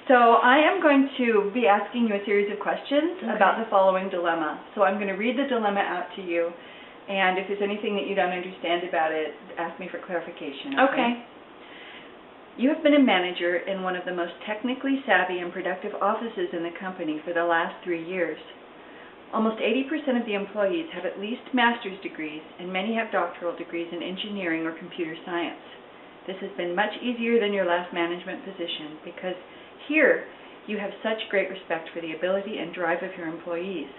So I am going to be asking you a series of questions about the following dilemma. So I'm going to read the dilemma out to you, and if there's anything that you don't understand about it, ask me for clarification. Okay. You have been a manager in one of the most technically savvy and productive offices in the company for the last 3 years. Almost 80% of the employees have at least master's degrees, and many have doctoral degrees in engineering or computer science. This has been much easier than your last management position because here you have such great respect for the ability and drive of your employees.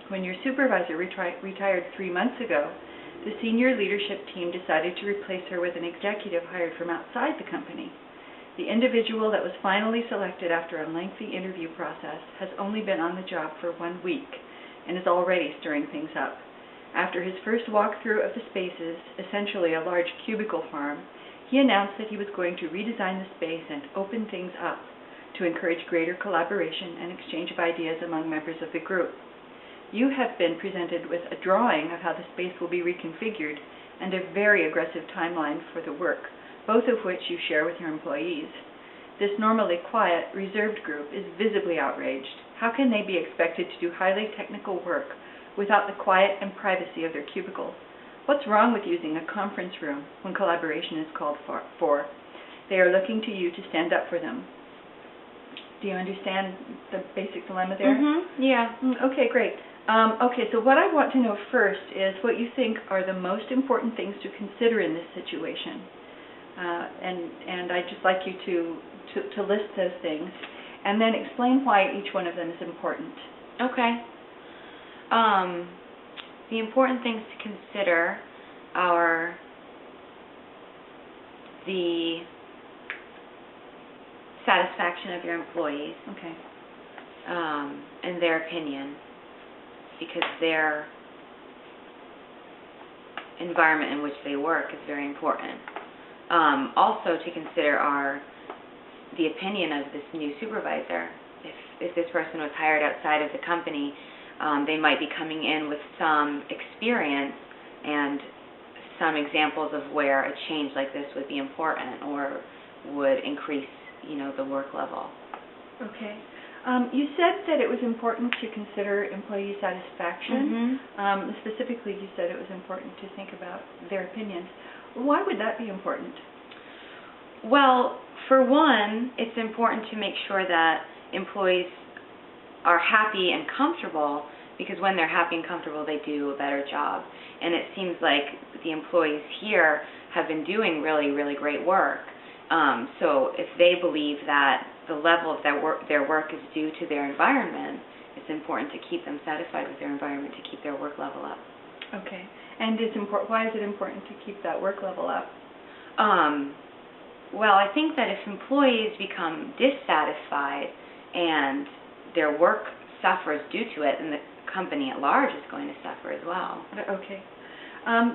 When your supervisor retired 3 months ago, the senior leadership team decided to replace her with an executive hired from outside the company. The individual that was finally selected after a lengthy interview process has only been on the job for 1 week and is already stirring things up. After his first walkthrough of the spaces, essentially a large cubicle farm, he announced that he was going to redesign the space and open things up to encourage greater collaboration and exchange of ideas among members of the group. You have been presented with a drawing of how the space will be reconfigured and a very aggressive timeline for the work, both of which you share with your employees. This normally quiet, reserved group is visibly outraged. How can they be expected to do highly technical work without the quiet and privacy of their cubicles? What's wrong with using a conference room when collaboration is called for? They are looking to you to stand up for them. Do you understand the basic dilemma there? Yeah. Okay, great. Okay, so what I want to know first is what you think are the most important things to consider in this situation. And I'd just like you to list those things and then explain why each one of them is important. Okay. The important things to consider are the satisfaction of your employees, Okay. and their opinion, because their environment in which they work is very important. Also to consider are the opinion of this new supervisor. If this person was hired outside of the company, they might be coming in with some experience and some examples of where a change like this would be important or would increase, the work level. Okay. You said that it was important to consider employee satisfaction. Specifically, you said it was important to think about their opinions. Why would that be important? Well, for one, it's important to make sure that employees are happy and comfortable, because when they're happy and comfortable, they do a better job. And it seems like the employees here have been doing really, really great work. So if they believe that the level of their work is due to their environment, it's important to keep them satisfied with their environment to keep their work level up. Okay. And why is it important to keep that work level up? Well, I think that if employees become dissatisfied and their work suffers due to it, then the company at large is going to suffer as well. Okay.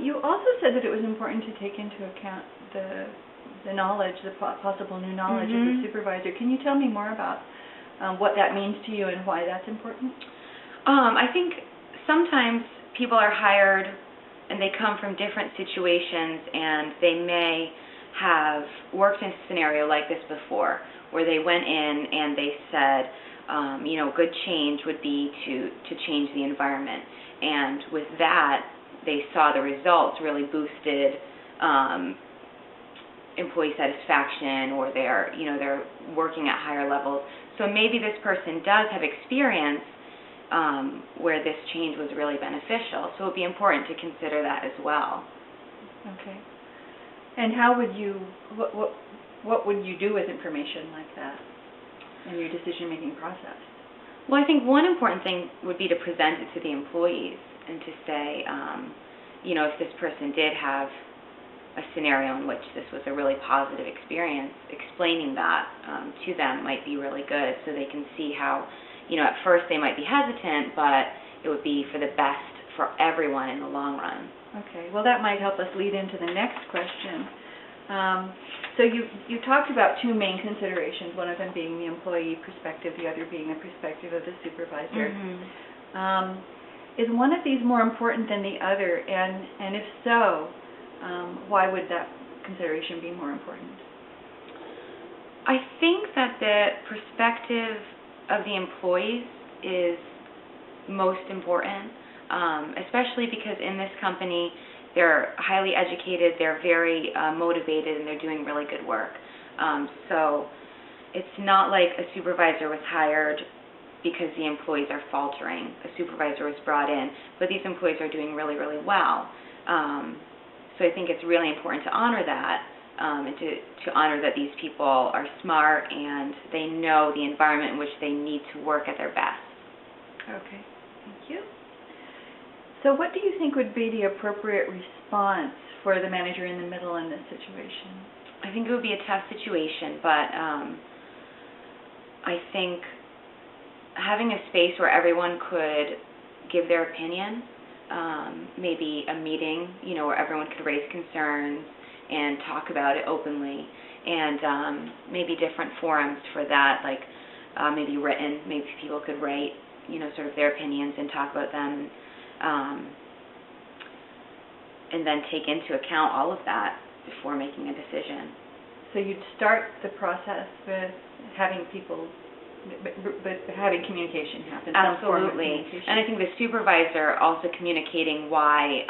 You also said that it was important to take into account the knowledge, the possible new knowledge of the supervisor. Can you tell me more about what that means to you and why that's important? I think sometimes people are hired and they come from different situations, and they may have worked in a scenario like this before, where they went in and they said, good change would be to change the environment. And with that, they saw the results really boosted employee satisfaction, or they're working at higher levels. So maybe this person does have experience where this change was really beneficial. So it would be important to consider that as well. Okay. And how would you, what would you do with information like that in your decision-making process? Well, I think one important thing would be to present it to the employees and to say, if this person did have a scenario in which this was a really positive experience, explaining that to them might be really good, so they can see how, at first they might be hesitant, but it would be for the best for everyone in the long run. Okay, well that might help us lead into the next question. So you talked about two main considerations, one of them being the employee perspective, the other being the perspective of the supervisor. Is one of these more important than the other, and if so, why would that consideration be more important? I think that the perspective of the employees is most important, especially because in this company they're highly educated, they're very motivated, and they're doing really good work. So it's not like a supervisor was hired because the employees are faltering. A supervisor was brought in, but these employees are doing really, really well. So I think it's really important to honor that, and to honor that these people are smart and they know the environment in which they need to work at their best. Okay, thank you. So what do you think would be the appropriate response for the manager in the middle in this situation? I think it would be a tough situation, but I think having a space where everyone could give their opinion, maybe a meeting, where everyone could raise concerns and talk about it openly, and maybe different forums for that, like maybe written, maybe people could write, sort of their opinions and talk about them, and then take into account all of that before making a decision. So you'd start the process with having people, but having communication happen. Absolutely. And I think the supervisor also communicating why,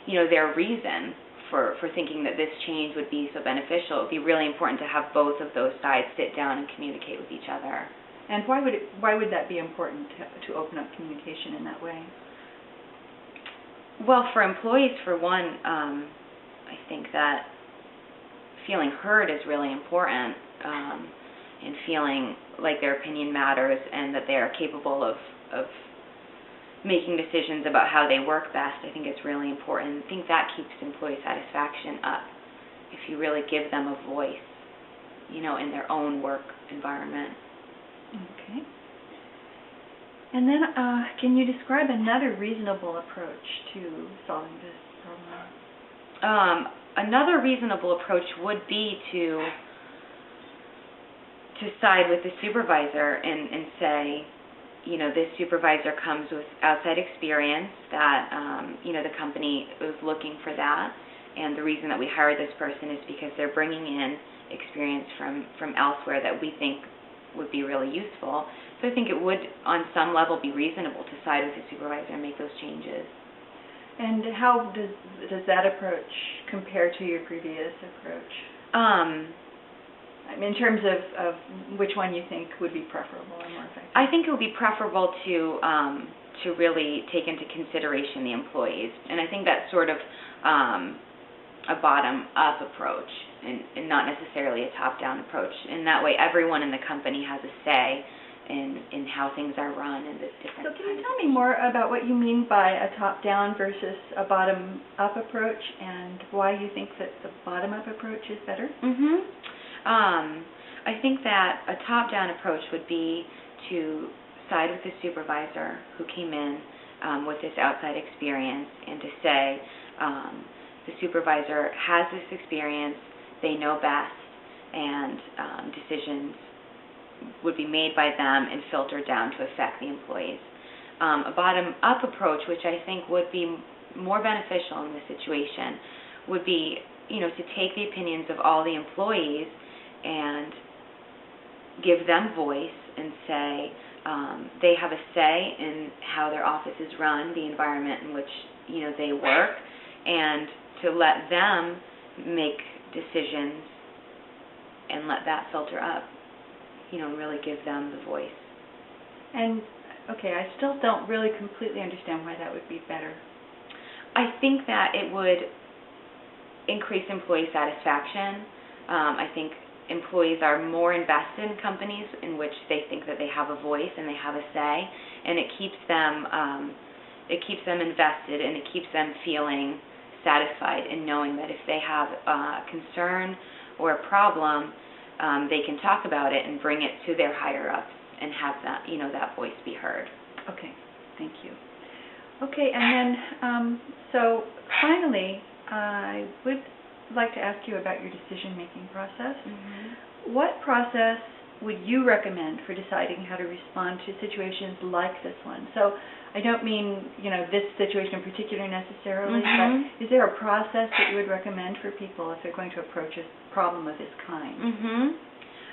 their reason for thinking that this change would be so beneficial. It would be really important to have both of those sides sit down and communicate with each other. And why would that be important to open up communication in that way? Well, for employees, for one, I think that feeling heard is really important, and feeling like their opinion matters and that they are capable of making decisions about how they work best. I think it's really important. I think that keeps employee satisfaction up if you really give them a voice, in their own work environment. Okay. And then can you describe another reasonable approach to solving this problem? Another reasonable approach would be to side with the supervisor and say, this supervisor comes with outside experience that, the company was looking for that, and the reason that we hired this person is because they're bringing in experience from elsewhere that we think would be really useful. So I think it would, on some level, be reasonable to side with the supervisor and make those changes. And how does that approach compare to your previous approach? In terms of which one you think would be preferable and more effective? I think it would be preferable to really take into consideration the employees, and I think that's sort of a bottom-up approach and not necessarily a top-down approach. In that way, everyone in the company has a say in how things are run and the different. So can you tell me more about what you mean by a top-down versus a bottom-up approach, and why you think that the bottom-up approach is better? I think that a top-down approach would be to side with the supervisor who came in with this outside experience, and to say the supervisor has this experience, they know best, and decisions would be made by them and filtered down to affect the employees. A bottom-up approach, which I think would be more beneficial in this situation, would be, to take the opinions of all the employees and give them voice and say they have a say in how their office is run, the environment in which they work, and to let them make decisions and let that filter up, and really give them the voice. And okay, I still don't really completely understand why that would be better. I think that it would increase employee satisfaction. I think employees are more invested in companies in which they think that they have a voice and they have a say, and it keeps them invested, and it keeps them feeling satisfied in knowing that if they have a concern or a problem, they can talk about it and bring it to their higher ups and have that that voice be heard. Okay, thank you. Okay, and then so finally, I would like to ask you about your decision-making process. Mm-hmm. What process would you recommend for deciding how to respond to situations like this one? So I don't mean, this situation in particular necessarily, mm-hmm. but is there a process that you would recommend for people if they're going to approach a problem of this kind? Mm-hmm.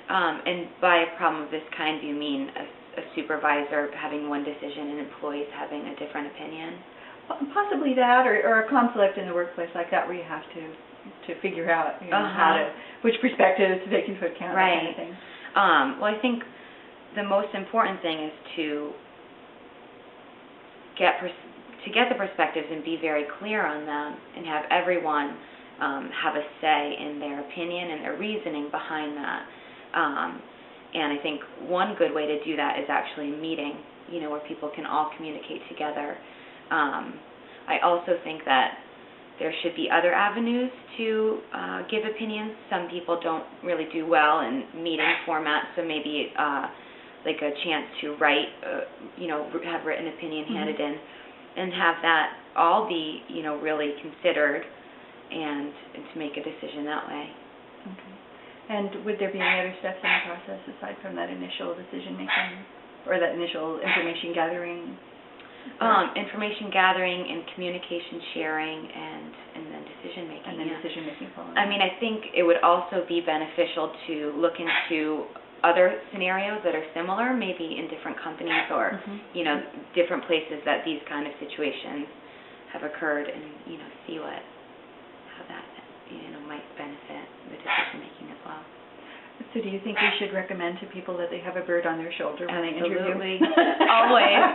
And by a problem of this kind, do you mean a supervisor having one decision and employees having a different opinion? Possibly that, or a conflict in the workplace like that where you have to figure out how to, which perspectives to take into account, that kind of thing. Well, I think the most important thing is to get the perspectives and be very clear on them, and have everyone have a say in their opinion and their reasoning behind that. And I think one good way to do that is actually a meeting, where people can all communicate together. I also think that there should be other avenues to give opinions. Some people don't really do well in meeting formats, so maybe like a chance to write, have written opinion handed in, and have that all be, really considered, and to make a decision that way. Okay. And would there be any other steps in the process aside from that initial decision making, or that initial information gathering? Information gathering and communication sharing, and then decision making. And then decision making following. I mean, I think it would also be beneficial to look into other scenarios that are similar, maybe in different companies or different places that these kind of situations have occurred, and see how that might benefit the decision making as well. So do you think we should recommend to people that they have a bird on their shoulder when they interview? Absolutely. Always.